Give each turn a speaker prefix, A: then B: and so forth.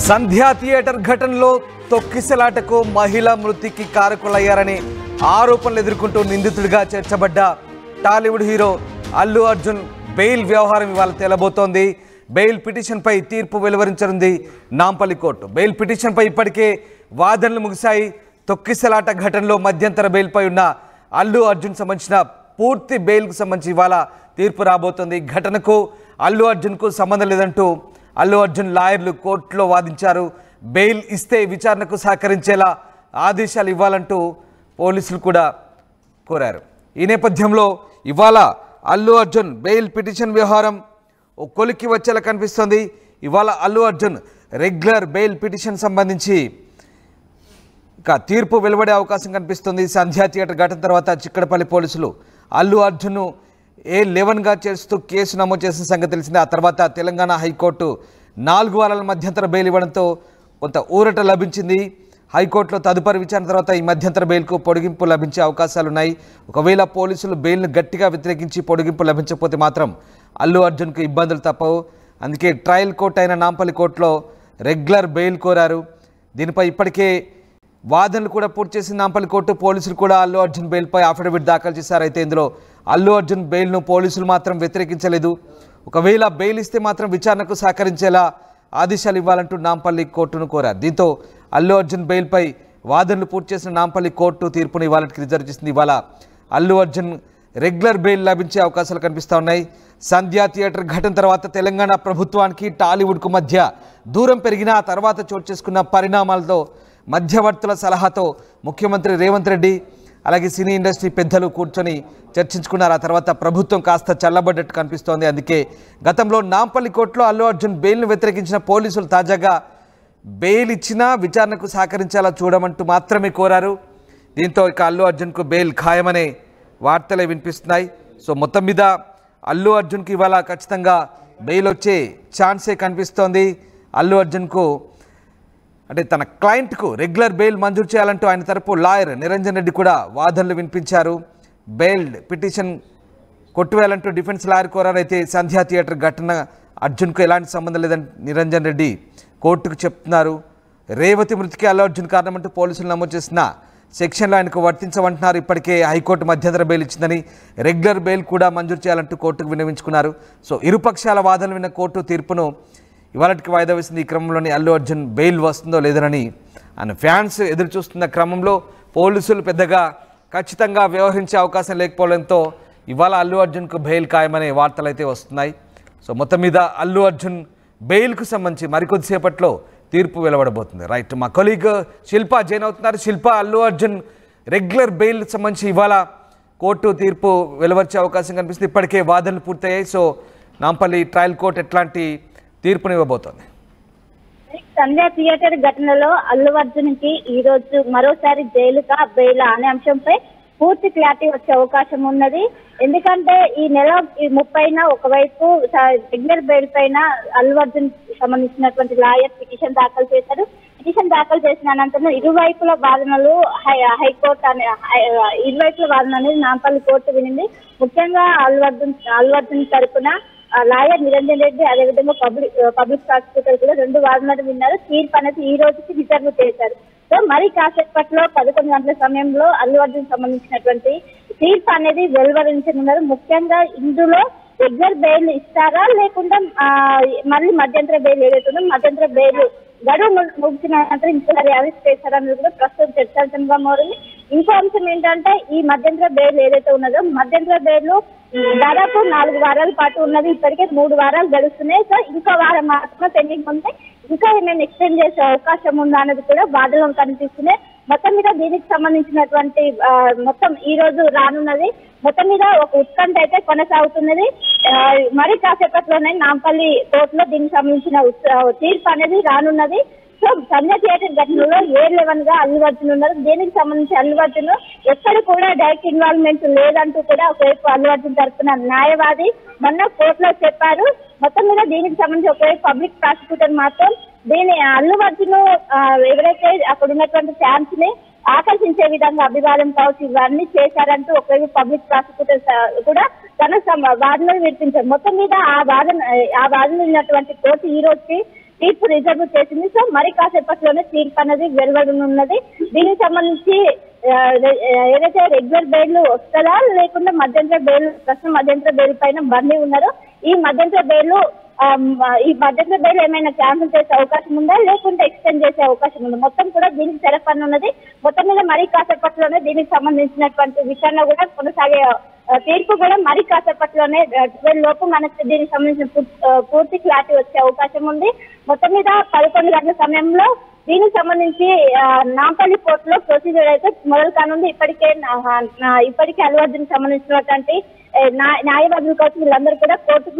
A: సంధ్యా theatre ఘటనలో తొక్కిసలాటకు మహిళా మృతికి కారకులయ్యారని ఆరోపణలు ఎదుర్కొంటూ నిందితుడిగా చేర్చబడ్డ టాలీవుడ్ హీరో అల్లు అర్జున్ బెయిల్ వ్యవహారం ఇవాళ తేలబోతోంది. బెయిల్ పిటిషన్పై తీర్పు వెలువరించనుంది నాంపల్లి కోర్టు. బెయిల్ పిటిషన్పై ఇప్పటికే వాదనలు ముగిశాయి. తొక్కిసలాట ఘటనలో మధ్యంతర బెయిల్పై ఉన్న అల్లు అర్జున్ సంబంధించిన పూర్తి బెయిల్కు సంబంధించి ఇవాళ తీర్పు రాబోతోంది. ఘటనకు అల్లు అర్జున్కు సంబంధం లేదంటూ అల్లు అర్జున్ లాయర్లు కోర్టులో వాదించారు. బెయిల్ ఇస్తే విచారణకు సహకరించేలా ఆదేశాలు ఇవ్వాలంటూ పోలీసులు కూడా కోరారు. ఈ నేపథ్యంలో ఇవాళ అల్లు అర్జున్ బెయిల్ పిటిషన్ వ్యవహారం ఓ కొలిక్కి వచ్చేలా కనిపిస్తోంది. ఇవాళ Allu Arjun regular bail petition సంబంధించి తీర్పు వెలువడే అవకాశం కనిపిస్తుంది. సంధ్యా థియేటర్ ఘటన తర్వాత చిక్కడపల్లి పోలీసులు అల్లు అర్జున్ను A11గా చేస్తూ కేసు నమోదు చేసిన సంగతి తెలిసింది. ఆ తర్వాత తెలంగాణ హైకోర్టు 4 వారాల మధ్యంతర బెయిల్ ఇవ్వడంతో కొంత ఊరట లభించింది. హైకోర్టులో తదుపరి విచారణ తర్వాత ఈ మధ్యంతర బెయిల్కు పొడిగింపు లభించే అవకాశాలున్నాయి. ఒకవేళ పోలీసులు బెయిల్ను గట్టిగా వ్యతిరేకించి పొడిగింపు లభించకపోతే మాత్రం అల్లు అర్జున్కు ఇబ్బందులు తప్పవు. అందుకే ట్రయల్ కోర్టు అయిన నాంపల్లి కోర్టులో రెగ్యులర్ బెయిల్ కోరారు. దీనిపై ఇప్పటికే వాదనలు కూడా పూర్తి చేసిన నాంపల్లి కోర్టు పోలీసులు కూడా అల్లు అర్జున్ బెయిల్పై అఫిడవిట్ దాఖలు చేశారు. అయితే ఇందులో అల్లు అర్జున్ బెయిల్ను పోలీసులు మాత్రం వ్యతిరేకించలేదు. ఒకవేళ బెయిల్ ఇస్తే మాత్రం విచారణకు సహకరించేలా ఆదేశాలు ఇవ్వాలంటూ నాంపల్లి కోర్టును కోరారు. దీంతో అల్లు అర్జున్ బెయిల్పై వాదనలు పూర్తి చేసిన నాంపల్లి కోర్టు తీర్పును ఇవాళకి రిజర్వ్ చేసింది. ఇవాళ అల్లు అర్జున్ రెగ్యులర్ బెయిల్ లభించే అవకాశాలు కనిపిస్తూ ఉన్నాయి. సంధ్యా థియేటర్ ఘటన తర్వాత తెలంగాణ ప్రభుత్వానికి టాలీవుడ్కు మధ్య దూరం పెరిగిన ఆ తర్వాత చోటు చేసుకున్న పరిణామాలతో మధ్యవర్తుల సలహాతో ముఖ్యమంత్రి రేవంత్ రెడ్డి అలాగే సినీ ఇండస్ట్రీ పెద్దలు కూర్చొని చర్చించుకున్నారు. ఆ తర్వాత ప్రభుత్వం కాస్త చల్లబడ్డట్టు కనిపిస్తోంది. అందుకే గతంలో నాంపల్లి కోర్టులో అల్లు అర్జున్ బెయిల్ను వ్యతిరేకించిన పోలీసులు తాజాగా బెయిల్ ఇచ్చినా విచారణకు సహకరించేలా చూడమంటూ మాత్రమే కోరారు. దీంతో ఇక అల్లు అర్జున్కు బెయిల్ ఖాయమనే వార్తలే వినిపిస్తున్నాయి. సో మొత్తం మీద అల్లు అర్జున్కి ఇవాళ ఖచ్చితంగా బెయిల్ వచ్చే ఛాన్సే కనిపిస్తోంది. అల్లు అర్జున్కు అంటే తన క్లయింట్కు రెగ్యులర్ బెయిల్ మంజూరు చేయాలంటూ ఆయన తరపు లాయర్ నిరంజన్ రెడ్డి కూడా వాదనలు వినిపించారు. బెయిల్ పిటిషన్ కొట్టివేయాలంటూ డిఫెన్స్ లాయర్ కోరారు. అయితే సంధ్యా థియేటర్ ఘటన అర్జున్కు ఎలాంటి సంబంధం లేదని నిరంజన్ రెడ్డి కోర్టుకు చెప్తున్నారు. రేవతి మృతికి అల్లు అర్జున్ కారణమంటూ పోలీసులు నమోదు చేసిన సెక్షన్లో ఆయనకు వర్తించమంటున్నారు. ఇప్పటికే హైకోర్టు మధ్యంతర బెయిల్ ఇచ్చిందని రెగ్యులర్ బెయిల్ కూడా మంజూరు చేయాలంటూ కోర్టుకు విన్నవించుకున్నారు. సో ఇరుపక్షాల వాదనలు విన్న కోర్టు తీర్పును ఇవాళకి వాయిదా వేసింది. ఈ క్రమంలోని అల్లు అర్జున్ బెయిల్ వస్తుందో లేదనని ఆయన ఫ్యాన్స్ ఎదురు చూస్తున్న క్రమంలో పోలీసులు పెద్దగా ఖచ్చితంగా వ్యవహరించే అవకాశం లేకపోవడంతో ఇవాళ అల్లు అర్జున్కు బెయిల్ ఖాయమనే వార్తలు అయితే వస్తున్నాయి. సో మొత్తం మీద అల్లు అర్జున్ బెయిల్కు సంబంధించి మరికొద్దిసేపట్లో తీర్పు వెలువడబోతుంది. రైట్, మా కొలీగ్ శిల్ప జైన్ అవుతున్నారు. శిల్ప, అల్లు అర్జున్ రెగ్యులర్ బెయిల్ సంబంధించి ఇవాళ కోర్టు తీర్పు వెలువరిచే అవకాశం కనిపిస్తుంది. ఇప్పటికే వాదనలు పూర్తయ్యాయి. సో నాంపల్లి ట్రయల్ కోర్టు ఎట్లాంటి తీర్పునివ్వబోతోంది?
B: సంధ్యా థియేటర్ ఘటనలో అల్లు అర్జున్ కి ఈ రోజు మరోసారి జైలుగా బెయిల్ అనే అంశంపై పూర్తి క్లారిటీ వచ్చే అవకాశం ఉన్నది. ఎందుకంటే ఈ నెల 30న ఒకవైపు రెగ్యులర్ బెయిల్ పైన అల్లు అర్జున్ సంబంధించినటువంటి లాయర్ పిటిషన్ దాఖలు చేశారు. పిటిషన్ దాఖలు చేసిన అనంతరం ఇరువైపుల వాదనలు హైకోర్టు ఇరువైపుల వాదన అనేది నాంపల్లి కోర్టు వినింది. ముఖ్యంగా అల్లు అర్జున్ తరపున లాయర్ నిరంజన్ రెడ్డి అదేవిధంగా పబ్లిక్ ప్రాసిక్యూటర్ కూడా 2 వాదనలు విన్నారు. తీర్పు అనేది ఈ రోజుకి రిజర్వ్ చేశారు. సో మరి కాసేపట్లో 11 గంటల సమయంలో అల్లు అర్జున్ సంబంధించినటువంటి తీర్పు అనేది వెలువరించనున్నారు. ముఖ్యంగా ఇందులో రెగ్యులర్ బెయిల్ ఇస్తారా లేకుండా మళ్ళీ మధ్యంతర బెయిల్ ఏదైతుందో మధ్యంతర బెయిల్ గడువు ముగిసిన అనంతరం ఇంకోసారి అరెస్ట్ చేశారన్నది కూడా ప్రస్తుతం చర్చాంశంగా మారింది. ఇంకో అంశం ఏంటంటే ఈ మధ్యంతర బెయిల్ ఏదైతే ఉన్నదో మధ్యంతర బెయిల్ దాదాపు 4 వారాల పాటు ఉన్నది. ఇప్పటికే 3 వారాలు గడుస్తున్నాయి. సో ఇంకో వారం మాత్రమే పెండింగ్ ఉంది. ఇంకా ఏమైనా ఎక్స్టెండ్ చేసే అవకాశం ఉందా అన్నది కూడా బాధలు కనిపిస్తున్నాయి. మొత్తం మీద దీనికి సంబంధించినటువంటి మొత్తం ఈ రోజు రానున్నది. మొత్తం మీద ఒక ఉత్కంఠ అయితే కొనసాగుతున్నది. మరి కాసేపట్లోనే నాంపల్లి కోర్టులో దీనికి సంబంధించిన తీర్పు అనేది రానున్నది. సో సంధ్యా థియేటర్ ఘటనలో A11గా అల్లు అర్జున్ ఉన్నారు. దీనికి సంబంధించి అల్లు అర్జున్ ఎక్కడ కూడా డైరెక్ట్ ఇన్వాల్వ్మెంట్ లేదంటూ కూడా ఒకవైపు అల్లు అర్జున్ తరఫున న్యాయవాది మొన్న కోర్టులో చెప్పారు. మొత్తం మీద దీనికి సంబంధించి ఒకవైపు పబ్లిక్ ప్రాసిక్యూటర్ మాత్రం అల్లు అర్జున్ ఎవరైతే అక్కడ ఉన్నటువంటి ఫ్యాన్స్ ని ఆకర్షించే విధంగా అభివాదం కావచ్చు ఇవన్నీ చేశారంటూ ఒకవైపు పబ్లిక్ ప్రాసిక్యూటర్ కూడా తన వాదనలు వినిపించారు. మొత్తం మీద ఆ వాదన ఉన్నటువంటి కోర్టు ఈ రోజుకి తీర్పు రిజర్వ్ చేసింది. సో మరి కాసేపట్లోనే తీర్పు అనేది వెలువడనున్నది. దీనికి సంబంధించి ఏదైతే రెగ్యులర్ బెయిల్ వస్తుందా లేకుండా మధ్యంతర బెయిల్, ప్రస్తుతం మధ్యంతర బెయిల్ పైన బందీ ఉన్నారు. ఈ మధ్యంతర బెయిల్ ఏమైనా క్యాన్సిల్ చేసే అవకాశం ఉందా లేకుంటే ఎక్స్టెండ్ చేసే అవకాశం ఉందా, మొత్తం కూడా దీనికి తెరపనున్నది. మొత్తం మీద మరి కాసేపట్లోనే దీనికి సంబంధించినటువంటి విషయంలో కూడా కొనసాగే తీర్పు కూడా మరి కాసేపట్లోనే 12 లోపు మనకి దీనికి సంబంధించిన పూర్తి క్లారిటీ వచ్చే అవకాశం ఉంది. మొత్తం మీద 11 గంటల సమయంలో దీనికి సంబంధించి నాంపల్లి కోర్టులో ప్రొసీజర్ అయితే మొదలు కానుంది. ఇప్పటికే అల్లు అర్జున్ సంబంధించినటువంటి న్యాయవాదులు కావచ్చు వీళ్ళందరూ కూడా కోర్టుకు